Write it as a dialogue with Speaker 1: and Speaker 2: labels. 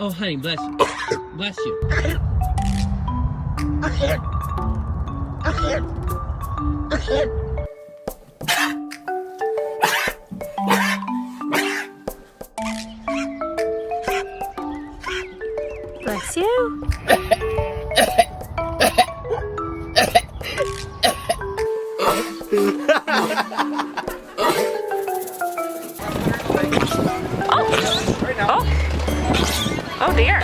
Speaker 1: Oh, honey, bless you. Bless you.
Speaker 2: Bless you. Oh. Oh. Oh dear.